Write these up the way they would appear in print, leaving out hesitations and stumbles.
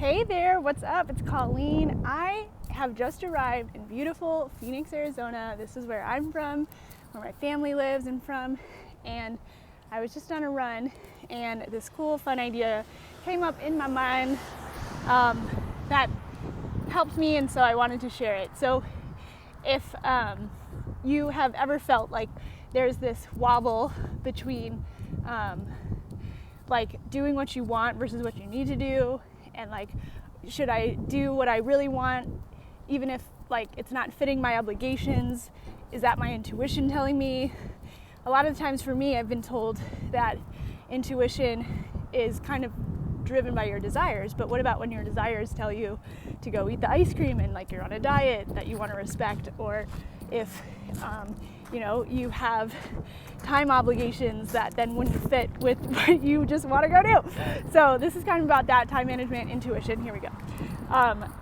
Hey there, what's up? It's Colleen. I have just arrived in beautiful Phoenix, Arizona. This is where I'm from, where my family lives and from. And I was just on a run and this cool, fun idea came up in my mind that helped me, and so I wanted to share it. So if you have ever felt like there's this wobble between like doing what you want versus what you need to do, and like, should I do what I really want even if like it's not fitting my obligations? Is that my intuition telling me? A lot of the times for me, I've been told that intuition is kind of driven by your desires, but what about when your desires tell you to go eat the ice cream and like you're on a diet that you want to respect, or if you have time obligations that then wouldn't fit with what you just want to go do. So this is kind of about that, time management, intuition. Here we go.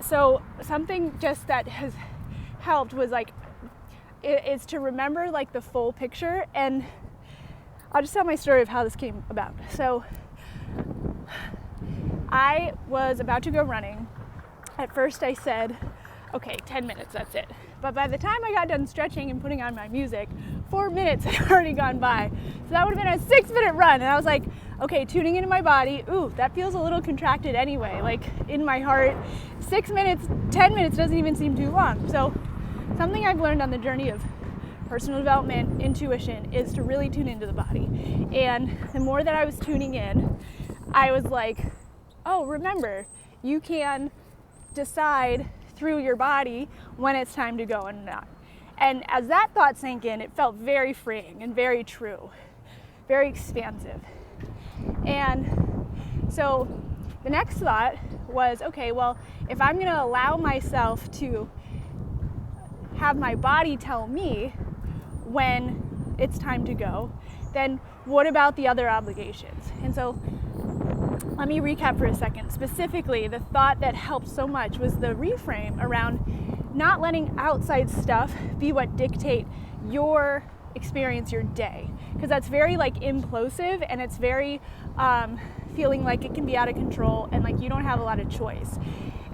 So something just that has helped was like, is to remember like the full picture. And I'll just tell my story of how this came about. So I was about to go running. At first I said, okay, 10 minutes, that's it. But by the time I got done stretching and putting on my music, 4 minutes had already gone by. So that would have been a 6-minute run. And I was like, okay, tuning into my body, ooh, that feels a little contracted anyway. Like in my heart, 6 minutes, 10 minutes doesn't even seem too long. So something I've learned on the journey of personal development, intuition, is to really tune into the body. And the more that I was tuning in, I was like, oh, remember, you can decide through your body when it's time to go and not. And as that thought sank in, it felt very freeing and very true, very expansive. And so the next thought was, okay, well, if I'm going to allow myself to have my body tell me when it's time to go, then what about the other obligations? And so let me recap for a second. Specifically, the thought that helped so much was the reframe around not letting outside stuff be what dictate your experience, your day. Because that's very like implosive, and it's very feeling like it can be out of control and like you don't have a lot of choice.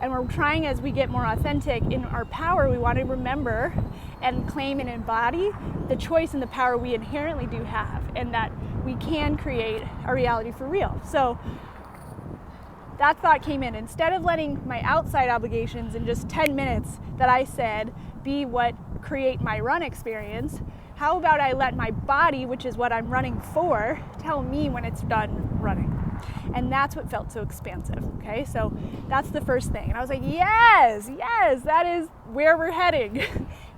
And we're trying, as we get more authentic in our power, we want to remember and claim and embody the choice and the power we inherently do have, and that we can create a reality for real. So that thought came in. Instead of letting my outside obligations in just 10 minutes that I said be what create my run experience, how about I let my body, which is what I'm running for, tell me when it's done running? And that's what felt so expansive, okay? So that's the first thing. And I was like, yes, that is where we're heading.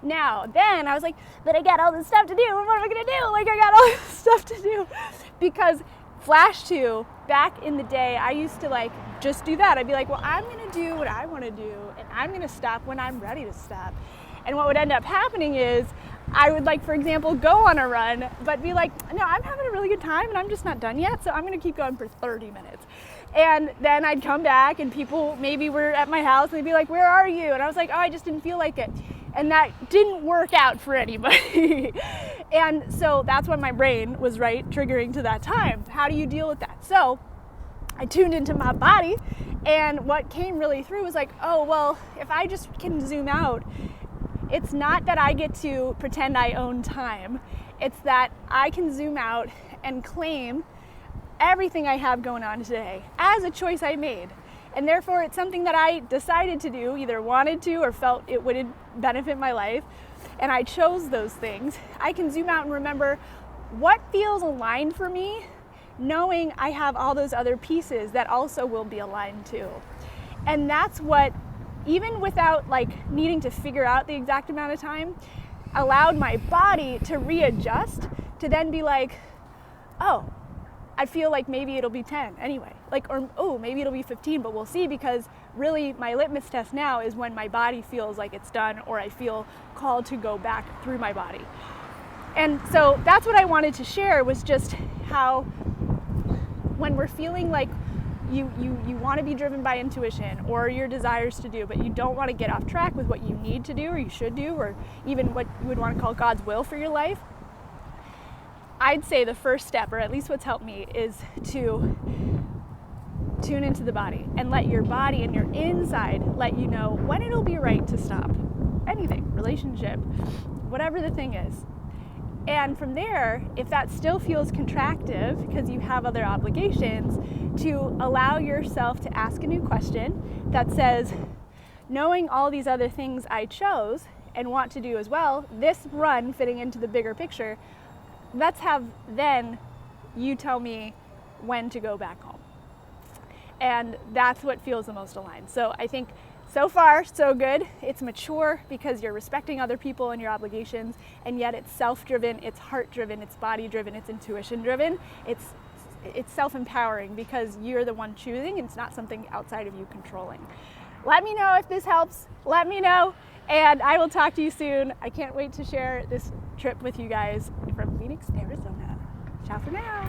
Now, then I was like, but I got all this stuff to do. What am I gonna do? Like, I got all this stuff to do. Because flash to, back in the day, I used to like just do that. I'd be like, well, I'm gonna do what I wanna do, and I'm gonna stop when I'm ready to stop. And what would end up happening is I would, like, for example, go on a run, but be like, no, I'm having a really good time and I'm just not done yet, so I'm gonna keep going for 30 minutes. And then I'd come back and people maybe were at my house and they'd be like, where are you? And I was like, oh, I just didn't feel like it. And that didn't work out for anybody. And so that's when my brain was triggering to that time. How do you deal with that? So I tuned into my body, and what came really through was like, oh, well, if I just can zoom out, it's not that I get to pretend I own time. It's that I can zoom out and claim everything I have going on today as a choice I made. And therefore, it's something that I decided to do, either wanted to or felt it would benefit my life, and I chose those things. I can zoom out and remember what feels aligned for me, knowing I have all those other pieces that also will be aligned too. And that's what, even without like needing to figure out the exact amount of time, allowed my body to readjust, to then be like, oh, I feel like maybe it'll be 10 anyway. Like, or, oh, maybe it'll be 15, but we'll see, because really my litmus test now is when my body feels like it's done, or I feel called to go back through my body. And so that's what I wanted to share, was just how when we're feeling like you want to be driven by intuition or your desires to do, but you don't want to get off track with what you need to do or you should do, or even what you would want to call God's will for your life, I'd say the first step, or at least what's helped me, is to tune into the body and let your body and your inside let you know when it'll be right to stop. Anything, relationship, whatever the thing is. And from there, if that still feels contractive because you have other obligations, to allow yourself to ask a new question that says, knowing all these other things I chose and want to do as well, this run fitting into the bigger picture, let's have then you tell me when to go back home. And that's what feels the most aligned. So I think so far, so good. It's mature because you're respecting other people and your obligations, and yet it's self-driven, it's heart-driven, it's body-driven, it's intuition-driven. It's self-empowering because you're the one choosing, and it's not something outside of you controlling. Let me know if this helps. Let me know, and I will talk to you soon. I can't wait to share this trip with you guys from Phoenix, Arizona. Ciao for now.